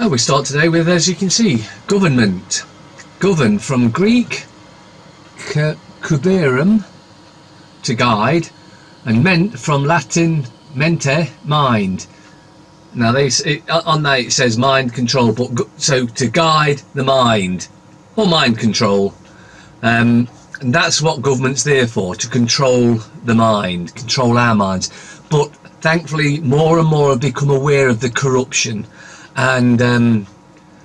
Oh, we start today with, as you can see, government. Govern, from Greek kuberum, to guide, and ment from Latin mente, mind. Now on that it says mind control, but so to guide the mind, or mind control, and that's what government's there for, to control the mind, control our minds. But thankfully more and more have become aware of the corruption, and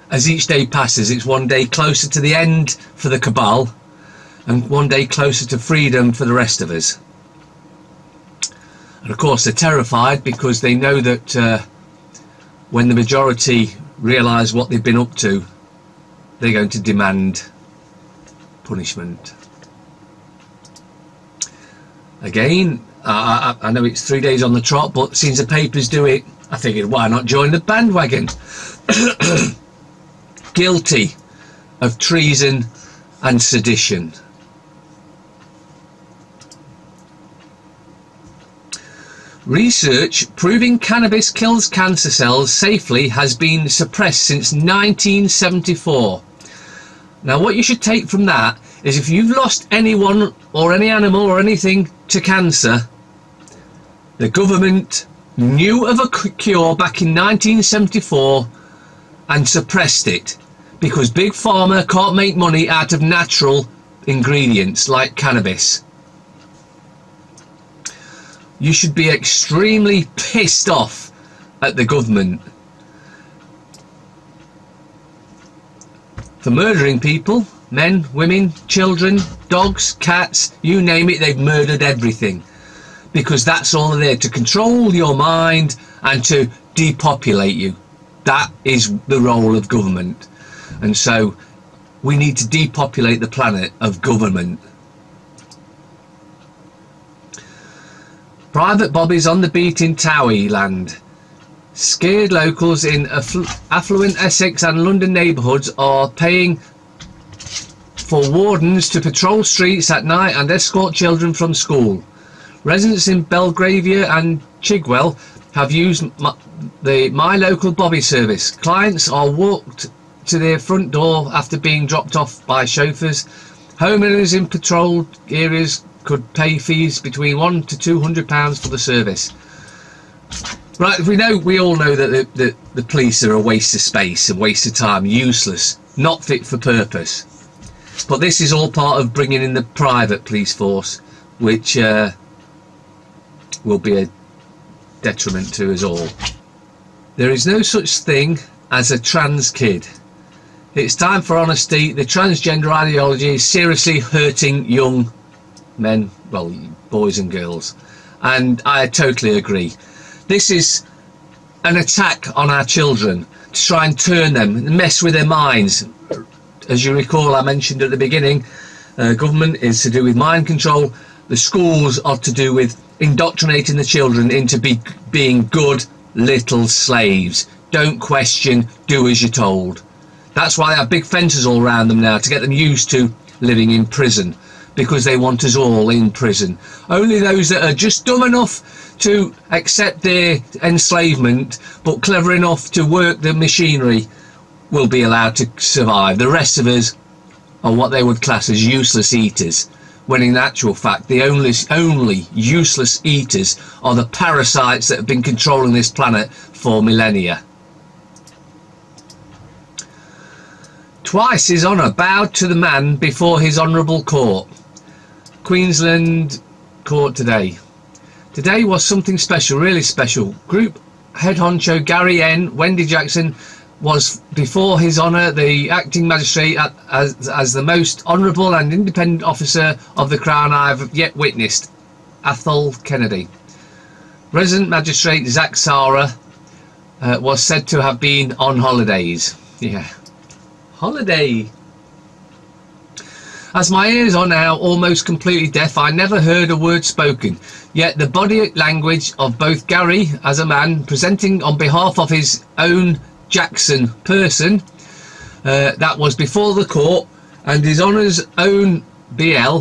as each day passes, it's one day closer to the end for the cabal and one day closer to freedom for the rest of us. And of course they're terrified, because they know that when the majority realise what they've been up to, they're going to demand punishment. Again, I know it's 3 days on the trot, but since the papers do it, I figured, why not join the bandwagon? Guilty of treason and sedition. Research proving cannabis kills cancer cells safely has been suppressed since 1974. Now what you should take from that is, if you've lost anyone or any animal or anything to cancer, the government knew of a cure back in 1974 and suppressed it, because Big Pharma can't make money out of natural ingredients like cannabis. You should be extremely pissed off at the government for murdering people, men, women, children, dogs, cats, you name it. They've murdered everything, because that's all they're there, to control your mind and to depopulate you. That is the role of government, and so we need to depopulate the planet of government. Private bobbies on the beat in Towie-land. Scared locals in affluent Essex and London neighbourhoods are paying for wardens to patrol streets at night and escort children from school. Residents in Belgravia and Chigwell have used the My Local Bobby service. Clients are walked to their front door after being dropped off by chauffeurs. Homeowners in patrolled areas could pay fees between £100 to £200 for the service. Right, we all know that the police are a waste of space, a waste of time, useless, not fit for purpose. But this is all part of bringing in the private police force, which will be a detriment to us all. There is no such thing as a trans kid. It's time for honesty. The transgender ideology is seriously hurting young men, well, boys and girls, and I totally agree. This is an attack on our children to try and turn them and mess with their minds. As you recall, I mentioned at the beginning, government is to do with mind control. The schools are to do with indoctrinating the children into being good little slaves. Don't question, do as you're told. That's why they have big fences all around them now, to get them used to living in prison, because they want us all in prison. Only those that are just dumb enough to accept their enslavement but clever enough to work the machinery will be allowed to survive. The rest of us are what they would class as useless eaters, when in actual fact the only useless eaters are the parasites that have been controlling this planet for millennia. Twice His Honour bowed to the man before his Honourable court. Queensland court today. Today was something special, really special. Group head honcho Gary N. Wendy Jackson was before His Honour the acting magistrate as the most honourable and independent officer of the Crown I've yet witnessed, Athol Kennedy. Resident Magistrate Zach Sara was said to have been on holidays. Yeah, holiday. As my ears are now almost completely deaf, I never heard a word spoken. Yet the body language of both Gary, as a man presenting on behalf of his own Jackson person, that was before the court, and His Honour's own BL,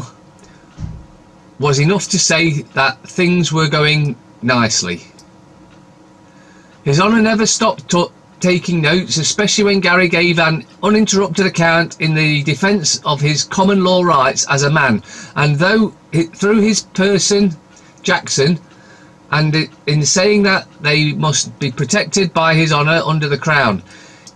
was enough to say that things were going nicely. His Honour never stopped taking notes, especially when Gary gave an uninterrupted account in the defence of his common law rights as a man, and through his person, Jackson, and in saying that they must be protected by his honour under the Crown.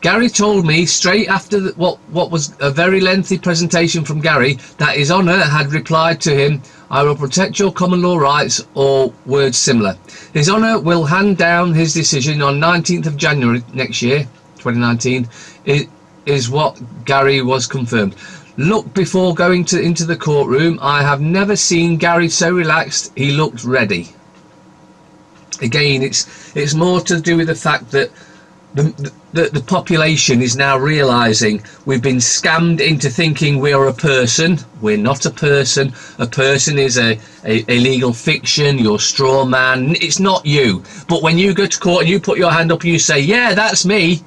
Gary told me straight after what was a very lengthy presentation from Gary that his honour had replied to him, "I will protect your common law rights," or words similar. His honour will hand down his decision on 19th of January next year, 2019, is what Gary was confirmed. Look, before going into the courtroom, I have never seen Gary so relaxed. He looked ready. Again, it's more to do with the fact that the population is now realising we've been scammed into thinking we are a person. We're not a person. A person is a legal fiction, your straw man. It's not you. But when you go to court and you put your hand up and you say, yeah, that's me,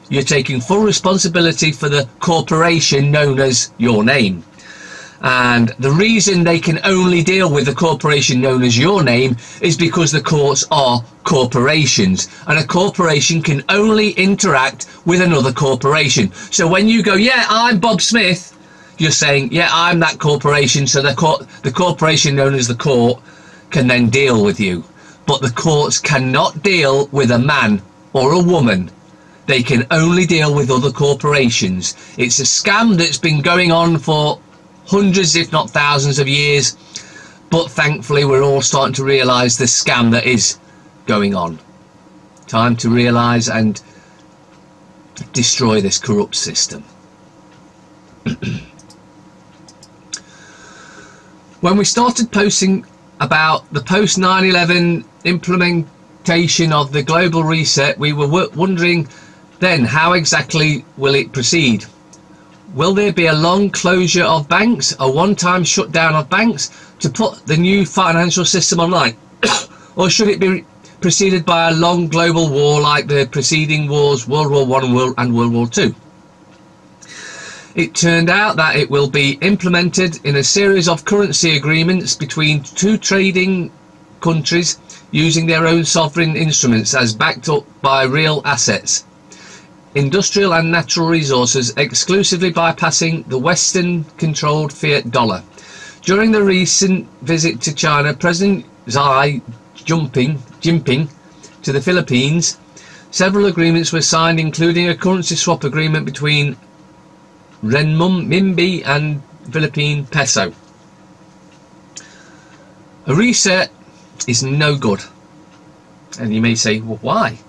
you're taking full responsibility for the corporation known as your name. And the reason they can only deal with the corporation known as your name is because the courts are corporations, and a corporation can only interact with another corporation. So when you go, yeah, I'm Bob Smith, you're saying, yeah, I'm that corporation, so the corporation known as the court can then deal with you. But the courts cannot deal with a man or a woman. They can only deal with other corporations. It's a scam that's been going on for hundreds if not thousands of years, but thankfully we're all starting to realise the scam that is going on. Time to realise and destroy this corrupt system. When we started posting about the post 9/11 implementation of the global reset, we were wondering then, how exactly will it proceed? Will there be a long closure of banks, a one-time shutdown of banks to put the new financial system online? Or should it be preceded by a long global war like the preceding wars, World War I and World War II? It turned out that it will be implemented in a series of currency agreements between two trading countries using their own sovereign instruments as backed up by real assets, industrial and natural resources, exclusively bypassing the Western controlled fiat dollar. During the recent visit to China, President Xi Jinping to the Philippines, several agreements were signed, including a currency swap agreement between renminbi and Philippine peso. A reset is no good. And you may say, well, why?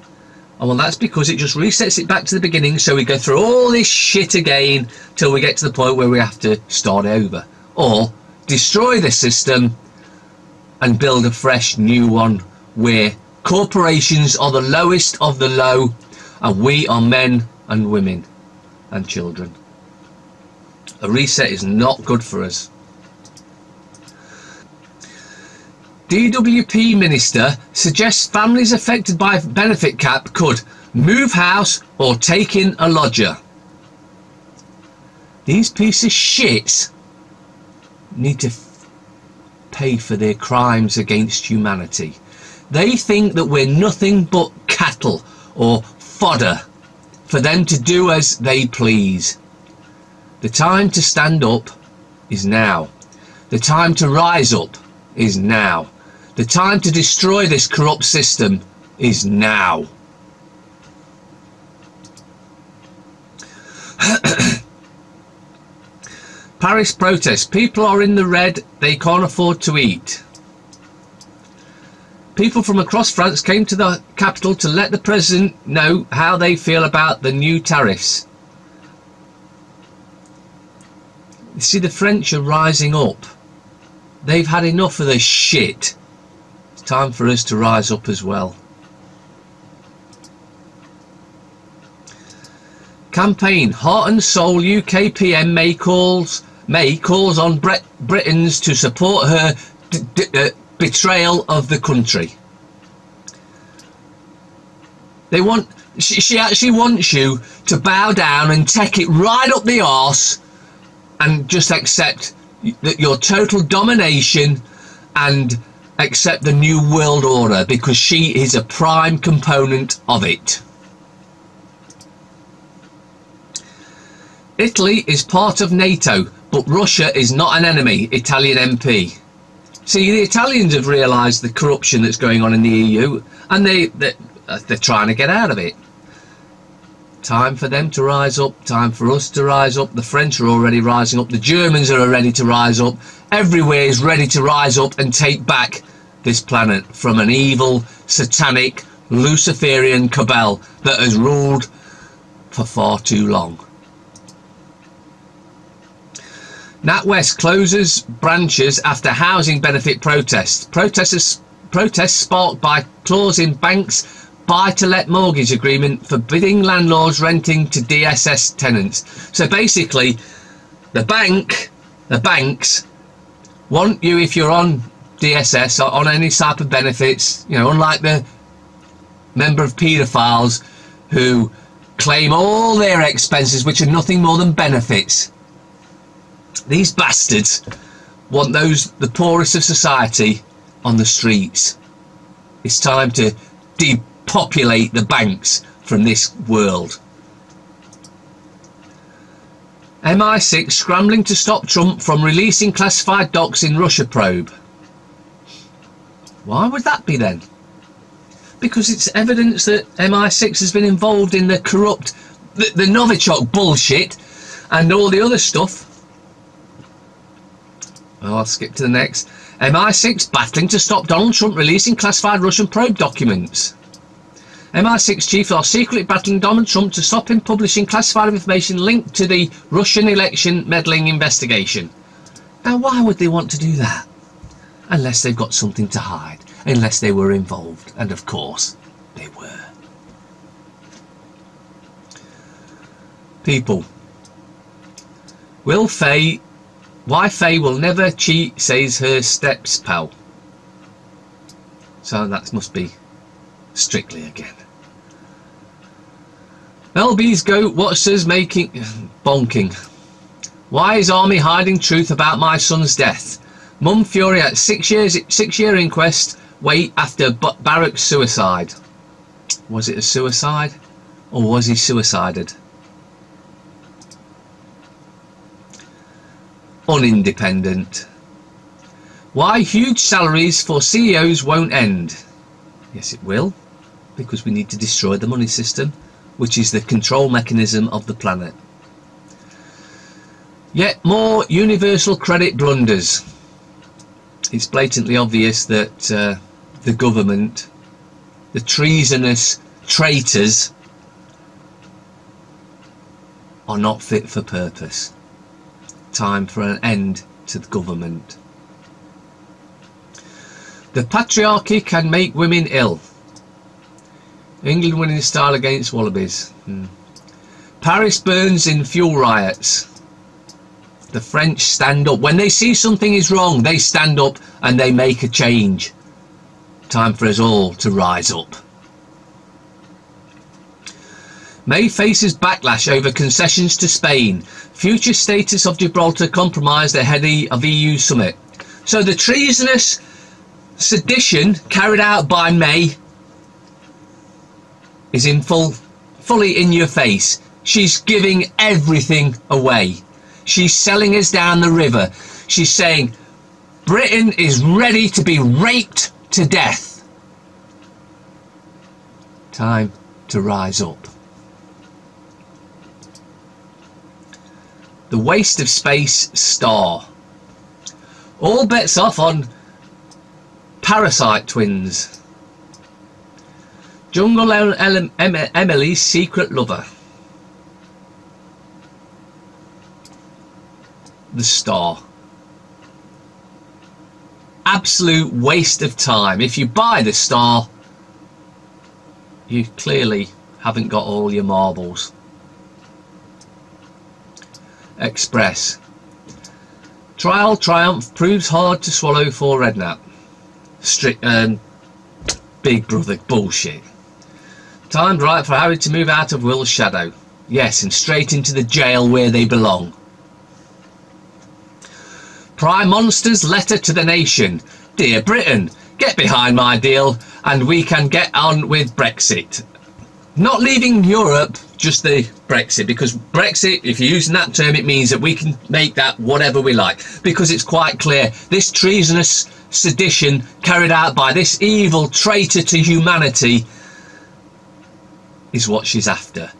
Oh, well, that's because it just resets it back to the beginning, so we go through all this shit again till we get to the point where we have to start over, or destroy the system and build a fresh new one where corporations are the lowest of the low and we are men and women and children. A reset is not good for us. DWP Minister suggests families affected by benefit cap could move house or take in a lodger. These pieces of shit need to pay for their crimes against humanity. They think that we're nothing but cattle or fodder for them to do as they please. The time to stand up is now. The time to rise up is now. The time to destroy this corrupt system is now. Paris protests. People are in the red. They can't afford to eat. People from across France came to the capital to let the president know how they feel about the new tariffs. You see, the French are rising up. They've had enough of this shit. It's time for us to rise up as well. Campaign. Heart and Soul UK PM May calls on Britons to support her betrayal of the country. She actually wants you to bow down and take it right up the arse and just accept that your total domination and accept the new world order, because she is a prime component of it. Italy is part of NATO, but Russia is not an enemy, Italian MP. See, the Italians have realised the corruption that's going on in the EU, and they're trying to get out of it. Time for them to rise up, time for us to rise up. The French are already rising up, the Germans are ready to rise up. Everywhere is ready to rise up and take back this planet from an evil, satanic, Luciferian cabal that has ruled for far too long. NatWest closes branches after housing benefit protests. Protests sparked by clause in banks' buy-to-let mortgage agreement forbidding landlords renting to DSS tenants. So basically, the banks want you, if you're on DSS or on any type of benefits, you know, unlike the member of paedophiles who claim all their expenses, which are nothing more than benefits. These bastards want the poorest of society on the streets. It's time to depopulate the banks from this world. MI6 scrambling to stop Trump from releasing classified docs in Russia probe. Why would that be then? Because it's evidence that MI6 has been involved in the corrupt, the Novichok bullshit and all the other stuff. Well, I'll skip to the next. MI6 battling to stop Donald Trump releasing classified Russian probe documents. MI6 chiefs are secretly battling Donald Trump to stop him publishing classified information linked to the Russian election meddling investigation. Now, why would they want to do that? Unless they've got something to hide. Unless they were involved. And of course, they were. People. Why Faye will never cheat, says her steps pal. So that must be Strictly again. LB's goat watchers making bonking. Why is Army hiding truth about my son's death? Mum fury at 6-year inquest wait after Barrack's suicide. Was it a suicide or was he suicided? Unindependent. Why huge salaries for CEOs won't end? Yes, it will, because we need to destroy the money system, which is the control mechanism of the planet. Yet more universal credit blunders. It's blatantly obvious that the government, the treasonous traitors, are not fit for purpose. Time for an end to the government. The patriarchy can make women ill. England winning style against wallabies. Paris burns in fuel riots. The French stand up. When they see something is wrong, they stand up and they make a change. Time for us all to rise up. May faces backlash over concessions to Spain. Future status of Gibraltar compromised ahead of EU summit. So the treasonous sedition carried out by May is in fully in your face. She's giving everything away. She's selling us down the river. She's saying Britain is ready to be raped to death. Time to rise up. The waste of space star. All bets off on parasite twins. Jungle Emily's secret lover. The star. Absolute waste of time. If you buy the star, you clearly haven't got all your marbles. Express. Trial triumph proves hard to swallow for Redknapp. Big brother bullshit. Timed right for Harry to move out of Will's shadow. Yes, and straight into the jail where they belong. Prime Minister's letter to the nation. Dear Britain, get behind my deal and we can get on with Brexit. Not leaving Europe, just the Brexit, because Brexit, if you're using that term, it means that we can make that whatever we like, because it's quite clear this treasonous sedition carried out by this evil traitor to humanity is what she's after.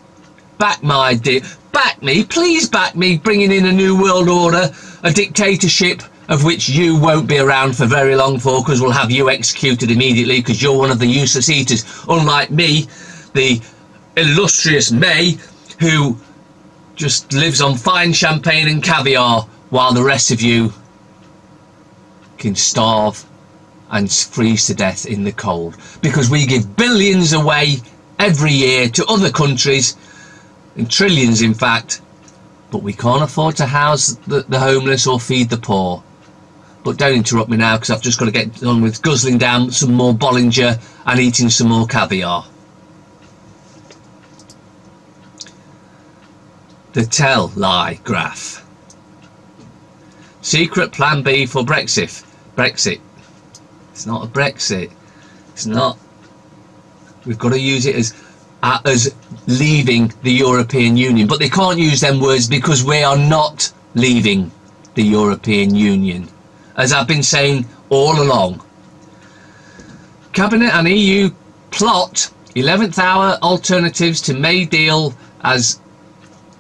Back my dear, back me, please back me, bringing in a new world order, a dictatorship of which you won't be around for very long for, because we'll have you executed immediately, because you're one of the useless eaters, unlike me, the illustrious May, who just lives on fine champagne and caviar, while the rest of you can starve and freeze to death in the cold, because we give billions away every year to other countries, and trillions in fact, but we can't afford to house the homeless or feed the poor. But don't interrupt me now, because I've just got to get on with guzzling down some more Bollinger and eating some more caviar. The tell-lie graph. Secret plan B for Brexit. Brexit. It's not a Brexit. It's not. We've got to use it as leaving the European Union. But they can't use them words, because we are not leaving the European Union, as I've been saying all along. Cabinet and EU plot 11th hour alternatives to May deal as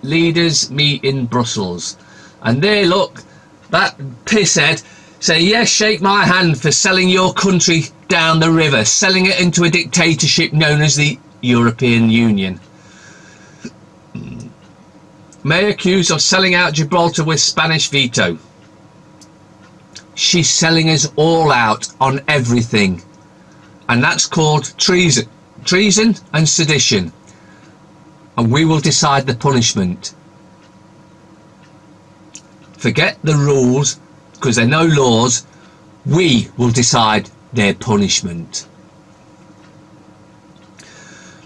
leaders meet in Brussels. And there, look, that pisshead say, yes, shake my hand for selling your country down the river, selling it into a dictatorship known as the European Union. May accused of selling out Gibraltar with Spanish veto. She's selling us all out on everything, and that's called treason and sedition, and we will decide the punishment. Forget the rules, because they're no laws. We will decide their punishment.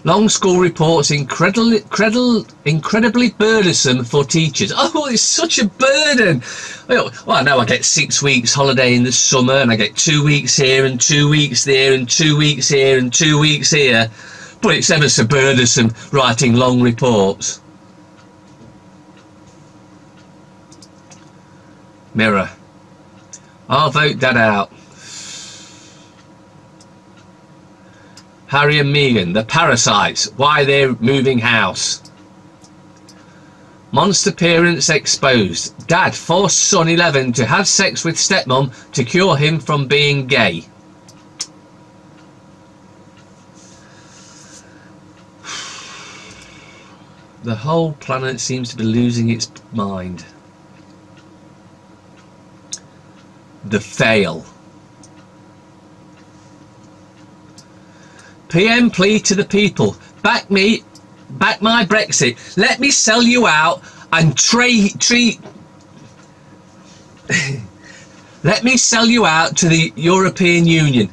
Long school reports incredibly burdensome for teachers. Oh, it's such a burden. Well, now I get 6 weeks holiday in the summer, and I get 2 weeks here and 2 weeks there and 2 weeks here and 2 weeks here. But it's ever so burdensome writing long reports. Mirror. I'll vote that out. Harry and Meghan, the parasites, why they're moving house. Monster parents exposed. Dad forced son 11 to have sex with stepmom to cure him from being gay. The whole planet seems to be losing its mind. The fail. PM plea to the people. Back me, back my Brexit. Let me sell you out and let me sell you out to the European Union.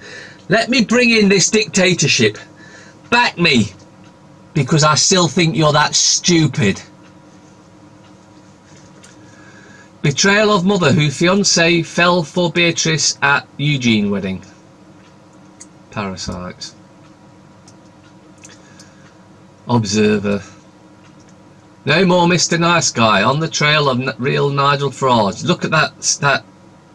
Let me bring in this dictatorship. Back me, because I still think you're that stupid. Betrayal of mother who fiance fell for Beatrice at Eugene wedding. Parasites. Observer. No more Mr. Nice Guy on the trail of real Nigel frauds. Look at that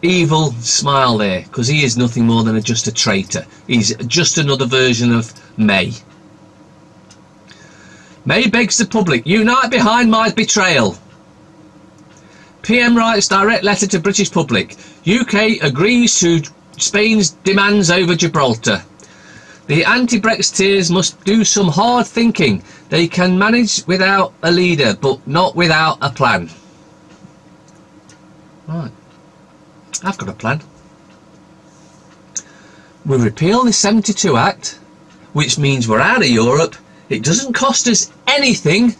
evil smile there, because he is nothing more than just a traitor. He's just another version of May. May begs the public, unite behind my betrayal. PM writes direct letter to British public. UK agrees to Spain's demands over Gibraltar. The anti-Brexiteers must do some hard thinking. They can manage without a leader, but not without a plan. Right. I've got a plan. We repeal the 72 Act, which means we're out of Europe. It doesn't cost us anything,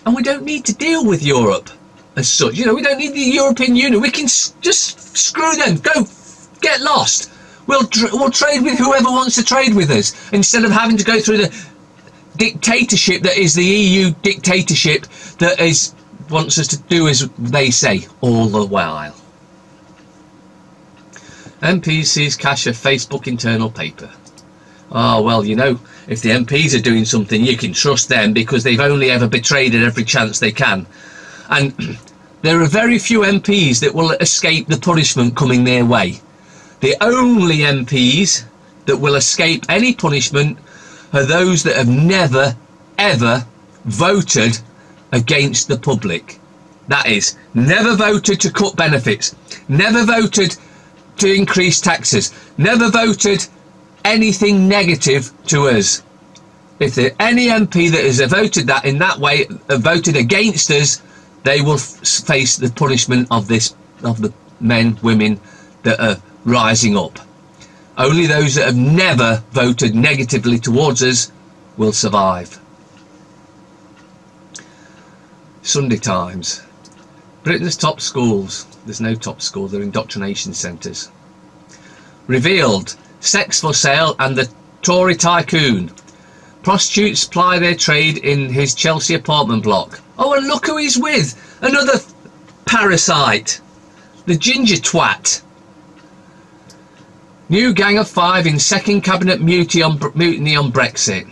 and we don't need to deal with Europe as such. You know, we don't need the European Union. We can just screw them. Go, get lost. We'll trade with whoever wants to trade with us, instead of having to go through the dictatorship that is the EU dictatorship that wants us to do as they say all the while. MPs seize cache of Facebook internal paper. Oh, well, you know, if the MPs are doing something, you can trust them because they've only ever betrayed at every chance they can. And there are very few MPs that will escape the punishment coming their way. The only MPs that will escape any punishment are those that have never, ever voted against the public. That is, never voted to cut benefits, never voted to increase taxes, never voted anything negative to us. If there any MP that has voted that in that way, voted against us, they will face the punishment of the men, women that are rising up. Only those that have never voted negatively towards us will survive. Sunday Times. Britain's top schools. There's no top school, they're indoctrination centres. Revealed. Sex for sale and the Tory tycoon. Prostitutes ply their trade in his Chelsea apartment block. Oh, and look who he's with. Another parasite. The ginger twat. New gang of 5 in second cabinet mutiny on Brexit.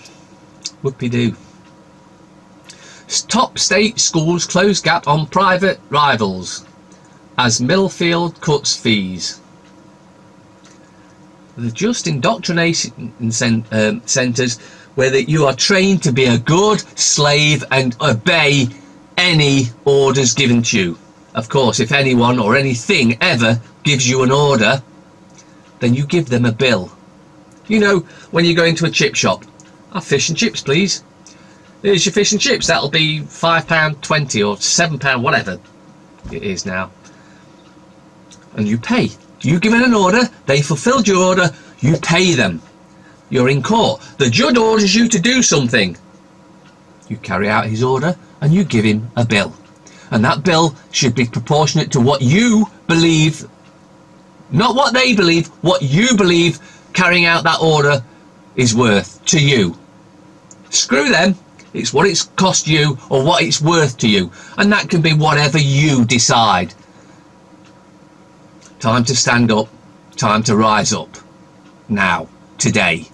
Whoopie-doo. Top state schools close gap on private rivals as Millfield cuts fees. They're just indoctrination centres where you are trained to be a good slave and obey any orders given to you. Of course, if anyone or anything ever gives you an order, then you give them a bill. You know, when you go into a chip shop, have fish and chips, please. Here's your fish and chips. That'll be £5.20 or £7, whatever it is now. And you pay. You give an order, they fulfilled your order, you pay them. You're in court. The judge orders you to do something. You carry out his order and you give him a bill. And that bill should be proportionate to what you believe, not what they believe, what you believe carrying out that order is worth to you. Screw them. It's what it's cost you or what it's worth to you. And that can be whatever you decide. Time to stand up. Time to rise up. Now. Today.